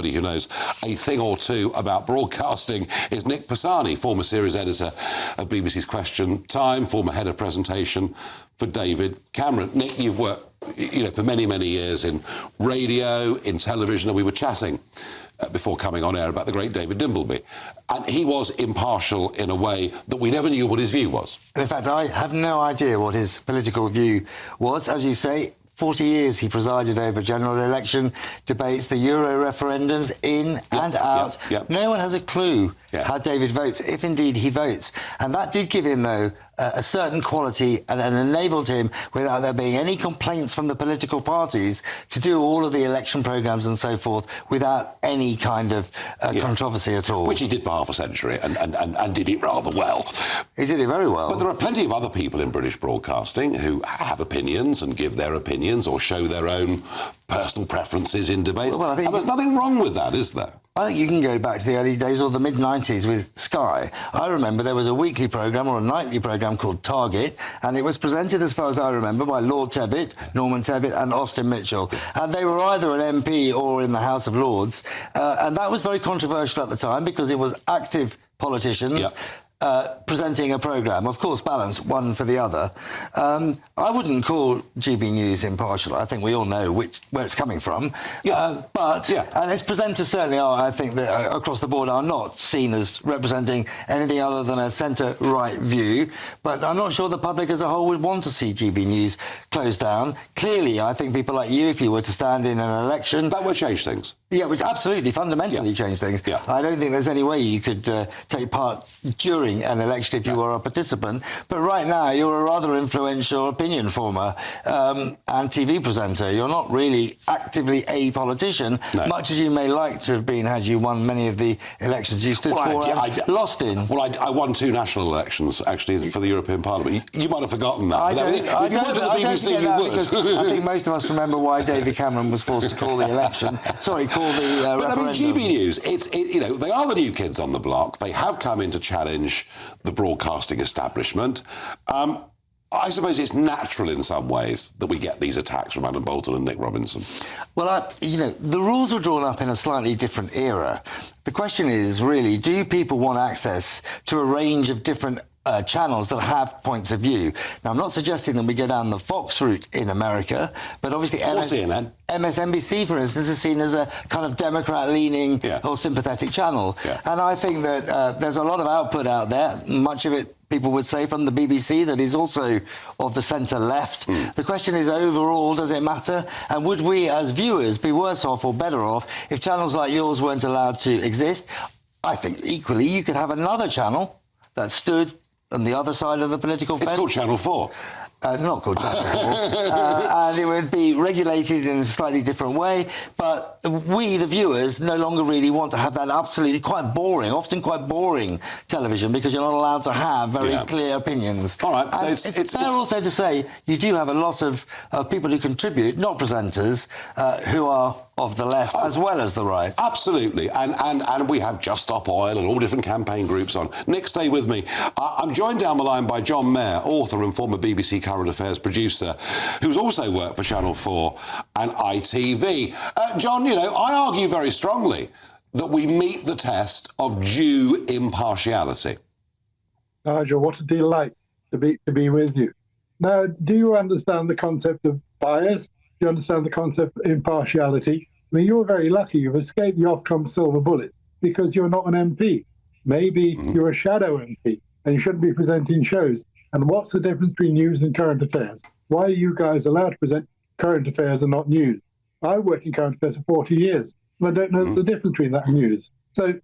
Who knows a thing or two about broadcasting is Nick Pisani, former series editor of BBC's Question Time, former head of presentation for David Cameron. Nick, you've worked, for many, many years in radio, in television, and we were chatting before coming on air about the great David Dimbleby. And he was impartial in a way that we never knew what his view was. And in fact, I have no idea what his political view was. As you say, 40 years he presided over general election debates, the Euro referendums, in and out. No one has a clue how David votes, if indeed he votes. And that did give him, though, a certain quality and enabled him, without there being any complaints from the political parties, to do all of the election programmes and so forth without any kind of controversy at all. Which he did for half a century and did it rather well. He did it very well. But there are plenty of other people in British broadcasting who have opinions and give their opinions or show their own personal preferences in debates. Well, and there's nothing wrong with that, is there? I think you can go back to the early days or the mid-90s with Sky. I remember there was a weekly programme or a nightly programme called Target, and it was presented, as far as I remember, by Lord Tebbit, Norman Tebbit and Austin Mitchell. And they were either an MP or in the House of Lords. And that was very controversial at the time because it was active politicians presenting a programme, of course, balanced one for the other. I wouldn't call GB News impartial. I think we all know where it's coming from. And its presenters certainly are, I think, that across the board are not seen as representing anything other than a centre-right view. But I'm not sure the public as a whole would want to see GB News closed down. Clearly, I think people like you, if you were to stand in an election... That would change things. Yeah, which absolutely, fundamentally change things. Yeah. I don't think there's any way you could take part during an election if you were a participant. But right now, you're a rather influential opinion former and TV presenter. You're not really actively a politician, much as you may like to have been had you won many of the elections you stood for and lost in. Well, I won 2 national elections, actually, for the European Parliament. You might have forgotten that. If you worked at the BBC, you would. I think most of us remember why David Cameron was forced to call the election. Sorry, call the referendum. But I mean, GB News, they are the new kids on the block. They have come in to challenge the broadcasting establishment. I suppose it's natural in some ways that we get these attacks from Adam Bolton and Nick Robinson. Well, the rules were drawn up in a slightly different era. The question is, really, do people want access to a range of different channels that have points of view? Now, I'm not suggesting that we go down the Fox route in America, but obviously CNN. MSNBC, for instance, is seen as a kind of Democrat-leaning or sympathetic channel. And I think that there's a lot of output out there, much of it, people would say, from the BBC that is also of the centre-left. The question is, overall, does it matter? And would we, as viewers, be worse off or better off if channels like yours weren't allowed to exist? I think, equally, you could have another channel that stood on the other side of the political fence. It's called Channel 4. Not called Channel 4. And it would be regulated in a slightly different way. But we, the viewers, no longer really want to have that absolutely quite boring, often quite boring television, because you're not allowed to have very clear opinions. All right. So it's fair also to say you do have a lot of people who contribute, not presenters, who are of the left as well as the right. Absolutely. And we have Just Stop Oil and all different campaign groups on. Nick, stay with me. I'm joined down the line by John Mayer, author and former BBC Current Affairs producer, who's also worked for Channel 4 and ITV. John, I argue very strongly that we meet the test of due impartiality. Nigel, what a delight to be with you. Now, do you understand the concept of bias? Do you understand the concept of impartiality? I mean, you're very lucky. You've escaped the Ofcom silver bullet because you're not an MP. Maybe you're a shadow MP and you shouldn't be presenting shows. And what's the difference between news and current affairs? Why are you guys allowed to present current affairs and not news? I worked in current affairs for 40 years, and I don't know the difference between that and news. So,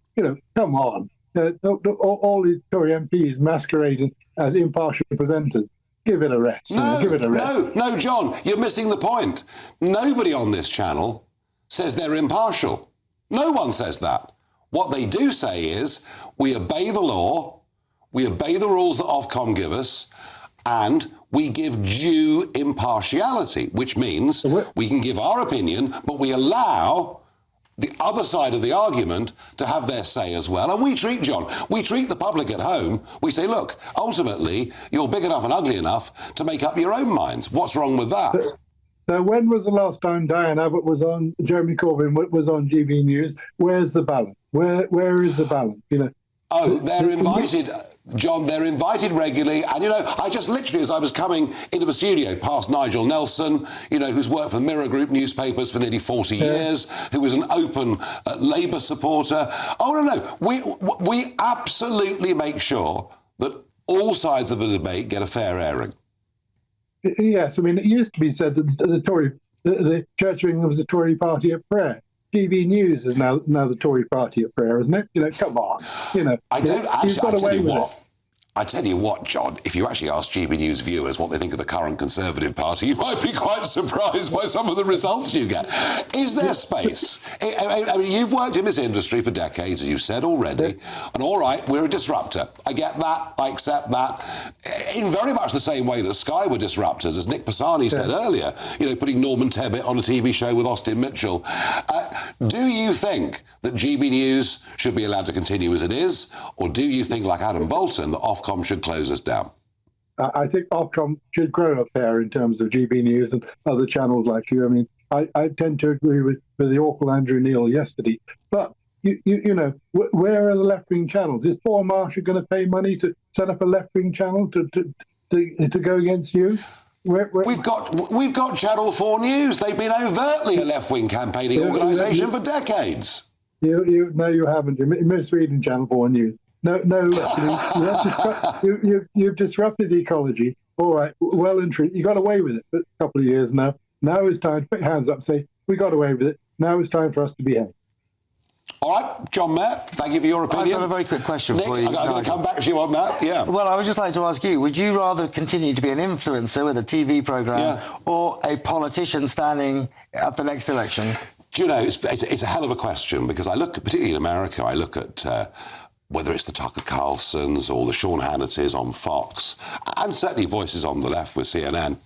come on. All these Tory MPs masquerading as impartial presenters. Give it a rest. No, John, you're missing the point. Nobody on this channel says they're impartial. No one says that. What they do say is we obey the law, we obey the rules that Ofcom give us, and we give due impartiality, which means we can give our opinion, but we allow the other side of the argument to have their say as well. And we treat the public at home, we say, look, ultimately, you're big enough and ugly enough to make up your own minds. What's wrong with that? So when was the last time Diane Abbott was on, Jeremy Corbyn was on GB News? Where's the balance? Where is the balance? You know. Oh, they're invited, John, they're invited regularly. And, you know, I just literally, as I was coming into the studio, past Nigel Nelson, you know, who's worked for Mirror Group newspapers for nearly 40 years, who was an open Labour supporter. Oh, no, we absolutely make sure that all sides of the debate get a fair airing. Yes, I mean, it used to be said that the Church of England was the Tory party at prayer. TV News is now the Tory party at prayer, isn't it? You know, come on. You know, I don't actually. you've got away with it. I tell you what, John, if you actually ask GB News viewers what they think of the current Conservative Party, you might be quite surprised by some of the results you get. Is there space? I mean, you've worked in this industry for decades, as you've said already, and all right, we're a disruptor. I get that, I accept that. In very much the same way that Sky were disruptors, as Nick Pisani said earlier, you know, putting Norman Tebbit on a TV show with Austin Mitchell. Do you think that GB News should be allowed to continue as it is, or do you think, like Adam Bolton, that Ofcom should close us down? I think Ofcom should grow up there in terms of GB News and other channels like you. I mean, I tend to agree with the awful Andrew Neil yesterday. But, you know, where are the left-wing channels? Is Paul Marshall going to pay money to set up a left-wing channel to go against you? We've got Channel 4 News. They've been overtly a left-wing campaigning organisation for decades. No, you haven't. You're misreading Channel 4 News. No, you've disrupted the ecology. All right, well and true. You got away with it for a couple of years now. Now it's time to put your hands up and say, we got away with it. Now it's time for us to behave. All right, John Mayer, thank you for your opinion. I've got a very quick question Nick, for you. I'm going to come back to you on that, yeah. Well, I would just like to ask you, would you rather continue to be an influencer with a TV programme or a politician standing at the next election? Do you know, it's a hell of a question, because I look, particularly in America, I look at whether it's the Tucker Carlsons or the Sean Hannitys on Fox, and certainly voices on the left with CNN, and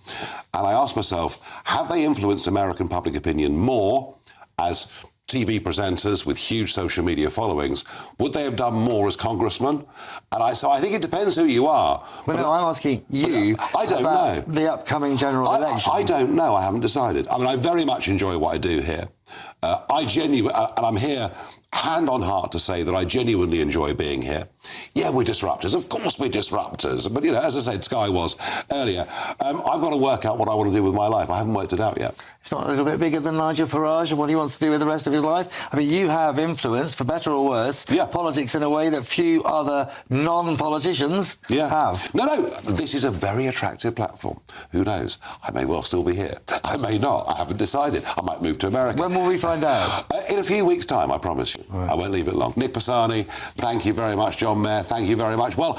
I ask myself, have they influenced American public opinion more as TV presenters with huge social media followings? Would they have done more as congressmen? And so I think it depends who you are. Well, no, I'm asking you I don't about know. the upcoming general election. I don't know. I haven't decided. I mean, I very much enjoy what I do here. I genuinely, and I'm here hand on heart to say that I genuinely enjoy being here. Yeah, we're disruptors. Of course we're disruptors. But, you know, as I said, Sky was earlier. I've got to work out what I want to do with my life. I haven't worked it out yet. It's not a little bit bigger than Nigel Farage and what he wants to do with the rest of his life? I mean, you have influenced, for better or worse, politics in a way that few other non-politicians have. No, this is a very attractive platform. Who knows? I may well still be here. I may not. I haven't decided. I might move to America. When will we find out? In a few weeks' time, I promise you. Right. I won't leave it long. Nick Pisani, thank you very much. John Mayer, thank you very much. Well,